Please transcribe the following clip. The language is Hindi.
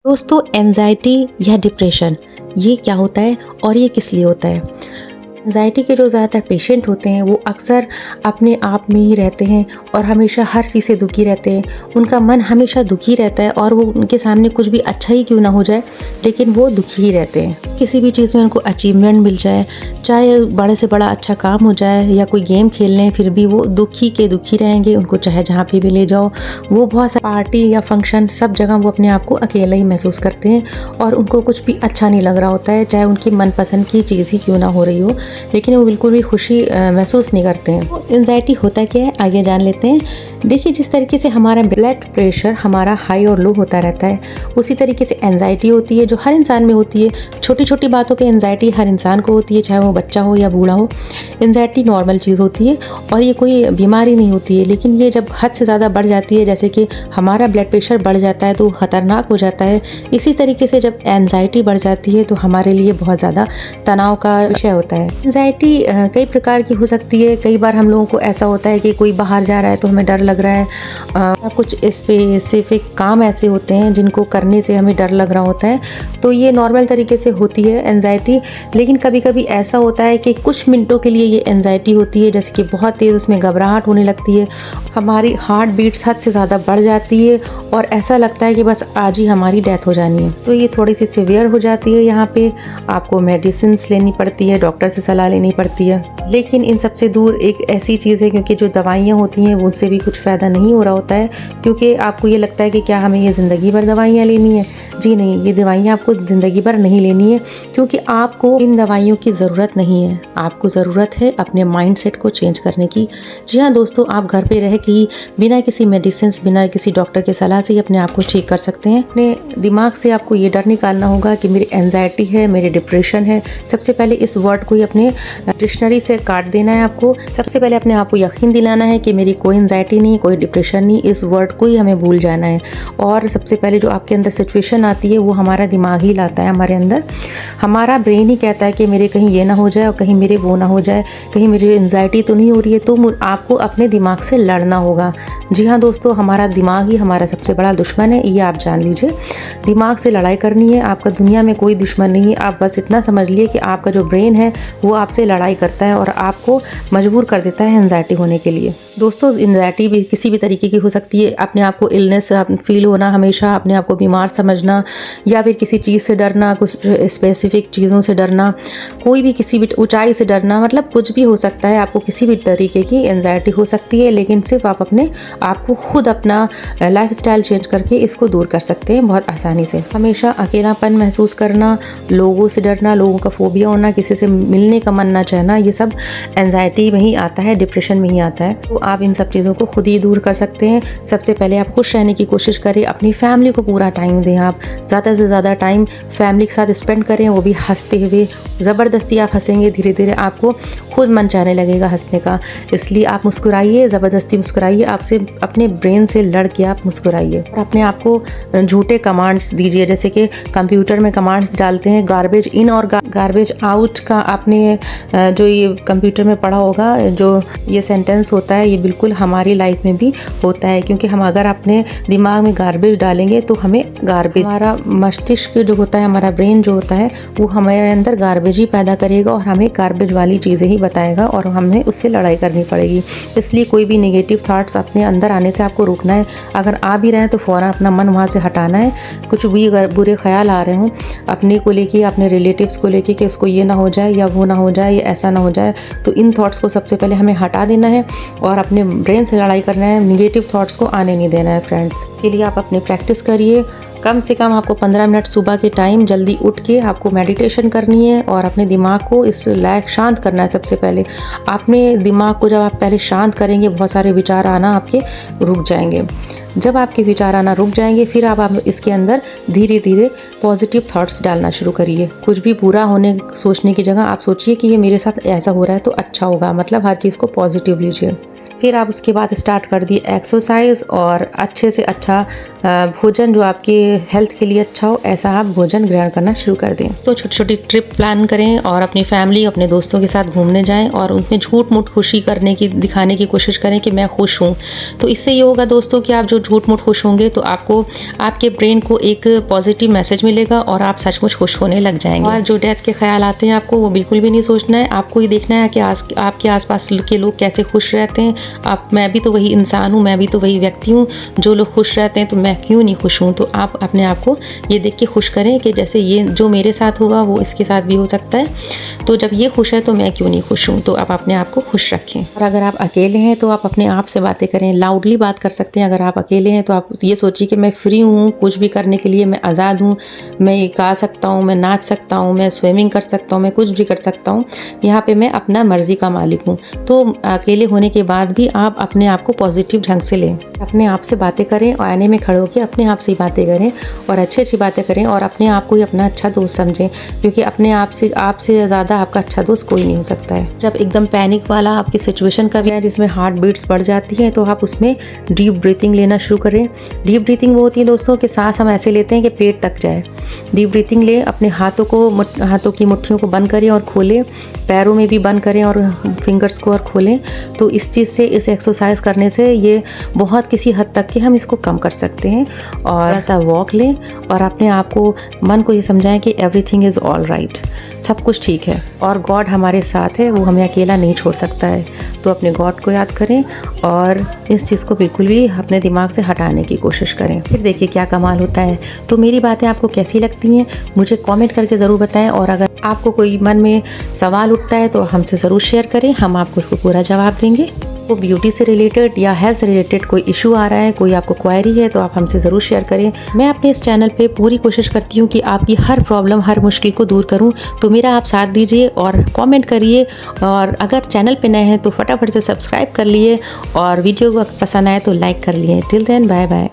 दोस्तों, एंजाइटी या डिप्रेशन ये क्या होता है और ये किस लिए होता है? एंजाइटी के जो ज़्यादातर पेशेंट होते हैं वो अक्सर अपने आप में ही रहते हैं और हमेशा हर चीज़ से दुखी रहते हैं। उनका मन हमेशा दुखी रहता है और वो उनके सामने कुछ भी अच्छा ही क्यों ना हो जाए, लेकिन वो दुखी ही रहते हैं। किसी भी चीज़ में उनको अचीवमेंट मिल जाए, चाहे बड़े से बड़ा अच्छा काम हो जाए या कोई गेम खेल लें, फिर भी वो दुखी के दुखी रहेंगे। उनको चाहे जहाँ पे भी ले जाओ, वो बहुत सा पार्टी या फंक्शन सब जगह वो अपने आप को अकेला ही महसूस करते हैं और उनको कुछ भी अच्छा नहीं लग रहा होता है, चाहे उनकी मनपसंद की चीज़ ही क्यों ना हो रही हो, लेकिन वो बिल्कुल भी खुशी महसूस नहीं करते हैं। तो एंजाइटी होता क्या है, आगे जान लेते हैं। देखिए, जिस तरीके से हमारा ब्लड प्रेशर हमारा हाई और लो होता रहता है, उसी तरीके से एंजाइटी होती है जो हर इंसान में होती है। छोटी छोटी बातों पे एंजाइटी हर इंसान को होती है, चाहे वो बच्चा हो या बूढ़ा हो। एंजाइटी नॉर्मल चीज़ होती है और ये कोई बीमारी नहीं होती है, लेकिन ये जब हद से ज़्यादा बढ़ जाती है, जैसे कि हमारा ब्लड प्रेशर बढ़ जाता है तो ख़तरनाक हो जाता है। इसी तरीके से जब एंजाइटी बढ़ जाती है तो हमारे लिए बहुत ज़्यादा तनाव का विषय होता है। एंजाइटी कई प्रकार की हो सकती है। कई बार हम लोगों को ऐसा होता है कि कोई बाहर जा रहा है तो हमें डर लग रहा है। कुछ स्पेसिफिक काम ऐसे होते हैं जिनको करने से हमें डर लग रहा होता है, तो ये नॉर्मल तरीके से होती है एंजाइटी। लेकिन कभी कभी ऐसा होता है कि कुछ मिनटों के लिए ये एंजाइटी होती है, जैसे कि बहुत तेज़ उसमें घबराहट होने लगती है, हमारी हार्ट बीट्स हद से ज़्यादा बढ़ जाती है और ऐसा लगता है कि बस आज ही हमारी डेथ हो जानी है। तो ये थोड़ी सी सिवियर हो जाती है। यहाँ पे आपको मेडिसिन लेनी पड़ती है, डॉक्टर से सलाह लेनी पड़ती है। लेकिन इन सबसे दूर एक ऐसी चीज़ है, क्योंकि जो दवाइयाँ होती हैं उनसे भी कुछ फ़ायदा नहीं हो रहा होता है, क्योंकि आपको ये लगता है कि क्या हमें ये ज़िंदगी भर दवाइयाँ लेनी है। जी नहीं, ये दवाइयाँ आपको ज़िंदगी भर नहीं लेनी है, क्योंकि आपको इन दवाइयों की ज़रूरत नहीं है। आपको ज़रूरत है अपने माइंडसेट को चेंज करने की। जी हाँ दोस्तों, आप घर पे रह के ही बिना किसी मेडिसिन, बिना किसी डॉक्टर के सलाह से ही अपने आप को ठीक कर सकते हैं। अपने दिमाग से आपको ये डर निकालना होगा कि मेरी एंजाइटी है, मेरी डिप्रेशन है। सबसे पहले इस वर्ड को ही अपने डिक्शनरी से काट देना है। आपको सबसे पहले अपने आप को यकीन दिलाना है कि मेरी कोई एंजाइटी नहीं, कोई डिप्रेशन नहीं। इस वर्ड को ही हमें भूल जाना है। और सबसे पहले जो आपके अंदर सिचुएशन आती है वो हमारा दिमाग ही लाता है हमारे अंदर। हमारा ब्रेन ही कहता है कि मेरे कहीं ये ना हो जाए और कहीं मेरे वो ना हो जाए, कहीं मेरी एंजाइटी तो नहीं हो रही है। तो आपको अपने दिमाग से लड़ना होगा। जी हाँ दोस्तों, हमारा दिमाग ही हमारा सबसे बड़ा दुश्मन है, ये आप जान लीजिए। दिमाग से लड़ाई करनी है। आपका दुनिया में कोई दुश्मन नहीं है। आप बस इतना समझ लिए कि आपका जो ब्रेन है वो आपसे लड़ाई करता है और आपको मजबूर कर देता है एंजाइटी होने के लिए। दोस्तों, एंजाइटी भी किसी भी तरीके की हो सकती है। अपने आप को इलनेस फील होना, हमेशा अपने आप को बीमार समझना, या फिर किसी चीज़ से डरना, कुछ स्पेसिफिक चीज़ों से डरना, कोई भी किसी भी ऊंचाई से डरना, मतलब कुछ भी हो सकता है। आपको किसी भी तरीके की एंजाइटी हो सकती है, लेकिन सिर्फ आप अपने आप को खुद अपना लाइफस्टाइल चेंज करके इसको दूर कर सकते हैं बहुत आसानी से। हमेशा अकेलापन महसूस करना, लोगों से डरना, लोगों का फोबिया होना, किसी से मिलने का मन ना चाहना, ये सब एंजाइटी में ही आता है, डिप्रेशन में ही आता है। तो आप इन सब चीज़ों को खुद ही दूर कर सकते हैं। सबसे पहले आप खुश रहने की कोशिश करें। अपनी फैमिली को पूरा टाइम दें। आप ज़्यादा से ज़्यादा टाइम फैमिली के साथ स्पेंड करें, वो भी हंसते हुए। ज़बरदस्ती आप हंसेंगे, धीरे धीरे आपको खुद मन चाहने लगेगा हंसने का। इसलिए आप मुस्कुराइए, ज़बरदस्ती मुस्कुराइए। आपसे अपने ब्रेन से लड़ के आप मुस्कुराइए और अपने आप को झूठे कमांड्स दीजिए। जैसे कि कंप्यूटर में कमांड्स डालते हैं, गार्बेज इन और गार्बेज आउट का आपने जो ये कंप्यूटर में पढ़ा होगा, जो ये सेंटेंस होता है, ये बिल्कुल हमारी लाइफ में भी होता है। क्योंकि हम अगर अपने दिमाग में गार्बेज डालेंगे तो हमें गार्बेज, हमारा मस्तिष्क जो होता है, हमारा ब्रेन जो होता है, वो हमारे अंदर गार्बेज ही पैदा करेगा और हमें गार्बेज वाली चीज़ें ही बताएगा और हमें उससे लड़ाई करनी पड़ेगी। इसलिए कोई भी नेगेटिव थॉट्स अपने अंदर आने से आपको रोकना है। अगर आ भी रहे हैं तो फ़ौरन अपना मन वहाँ से हटाना है। कुछ भी बुरे ख्याल आ रहे हों अपने को लेके, अपने रिलेटिव्स को लेके कि उसको ये ना हो जाए या वो ना हो जाए या ऐसा ना हो जाए, तो इन थॉट्स को सबसे पहले हमें हटा देना है और अपने ब्रेन से लड़ाई करना है। निगेटिव थॉट्स को आने नहीं देना है। फ्रेंड्स, के लिए आप अपनी प्रैक्टिस करिए। कम से कम आपको 15 मिनट सुबह के टाइम जल्दी उठ के आपको मेडिटेशन करनी है और अपने दिमाग को इस लायक शांत करना है। सबसे पहले अपने दिमाग को जब आप पहले शांत करेंगे, बहुत सारे विचार आना आपके रुक जाएंगे। जब आपके विचार आना रुक जाएंगे, फिर आप इसके अंदर धीरे धीरे पॉजिटिव थॉट्स डालना शुरू करिए। कुछ भी बुरा होने सोचने की जगह आप सोचिए कि ये मेरे साथ ऐसा हो रहा है तो अच्छा होगा, मतलब हर चीज़ को पॉजिटिव लीजिए। फिर आप उसके बाद स्टार्ट कर दिए एक्सरसाइज और अच्छे से अच्छा भोजन जो आपके हेल्थ के लिए अच्छा हो, ऐसा आप भोजन ग्रहण करना शुरू कर दें। तो छोटी छोटी ट्रिप प्लान करें और अपनी फैमिली, अपने दोस्तों के साथ घूमने जाएं और उनमें झूठ मूठ खुशी दिखाने की कोशिश करें कि मैं खुश हूँ। तो इससे ये होगा दोस्तों कि आप जो झूठ मूठ खुश होंगे तो आपको, आपके ब्रेन को एक पॉजिटिव मैसेज मिलेगा और आप सचमुच खुश होने लग जाएंगे। और जो डेथ के ख्याल आते हैं आपको, वो बिल्कुल भी नहीं सोचना है। आपको ये देखना है कि आपके आसपास के लोग कैसे खुश रहते हैं। मैं भी तो वही इंसान हूँ, मैं भी तो वही व्यक्ति हूँ। जो लोग खुश रहते हैं तो मैं क्यों नहीं खुश हूँ। तो आप अपने आप को ये देख के खुश करें कि जैसे ये जो मेरे साथ होगा वो इसके साथ भी हो सकता है। तो जब ये खुश है तो मैं क्यों नहीं खुश हूँ। तो आप अपने आप को खुश रखें। और अगर आप अकेले हैं तो आप अपने आप से बातें करें, लाउडली बात कर सकते हैं। अगर आप अकेले हैं तो आप ये सोचिए कि मैं फ्री हूँ, कुछ भी करने के लिए मैं आज़ाद हूँ। मैं गा सकता हूँ, मैं नाच सकता हूँ, मैं स्विमिंग कर सकता हूँ, मैं कुछ भी कर सकता हूँ। यहाँ पे मैं अपना मर्जी का मालिक हूँ। तो अकेले होने के बाद भी आप अपने आप को पॉजिटिव ढंग से लें, अपने आप से बातें करें और आईने में खड़े होकर अपने आप से बातें करें और अच्छी बातें करें और अपने आप को ही अपना अच्छा दोस्त समझें, क्योंकि अपने आपसे ज़्यादा आपका अच्छा दोस्त कोई नहीं हो सकता है। जब एकदम पैनिक वाला आपकी सिचुएशन का भी है जिसमें हार्ट बीट्स बढ़ जाती हैं, तो आप उसमें डीप ब्रीथिंग लेना शुरू करें। डीप ब्रीथिंग वो होती है दोस्तों कि सांस हम ऐसे लेते हैं कि पेट तक जाए। डीप ब्रीथिंग ले, अपने हाथों की मुट्ठियों को बंद करें और खोलें, पैरों में भी बंद करें और फिंगर्स को और खोलें। तो इस चीज़ से, इस एक्सरसाइज करने से ये बहुत किसी हद तक कि हम इसको कम कर सकते हैं। और ऐसा वॉक लें और अपने आप को, मन को ये समझाएं कि एवरीथिंग इज़ ऑल राइट, सब कुछ ठीक है और गॉड हमारे साथ है, वो हमें अकेला नहीं छोड़ सकता है। तो अपने गॉड को याद करें और इस चीज़ को बिल्कुल भी अपने दिमाग से हटाने की कोशिश करें। फिर देखिए क्या कमाल होता है। तो मेरी बातें आपको कैसी लगती हैं मुझे कमेंट करके ज़रूर बताएं। और अगर आपको कोई मन में सवाल उठता है तो हमसे ज़रूर शेयर करें, हम आपको उसको पूरा जवाब देंगे। तो ब्यूटी से रिलेटेड या हेल्थ से रिलेटेड कोई इशू आ रहा है, कोई आपको क्वेरी है, तो आप हमसे ज़रूर शेयर करें। मैं अपने इस चैनल पे पूरी कोशिश करती हूँ कि आपकी हर प्रॉब्लम, हर मुश्किल को दूर करूँ। तो मेरा आप साथ दीजिए और कमेंट करिए। और अगर चैनल पे नए हैं तो फटाफट से सब्सक्राइब कर लिए और वीडियो को पसंद आए तो लाइक कर लिए। Till then bye bye.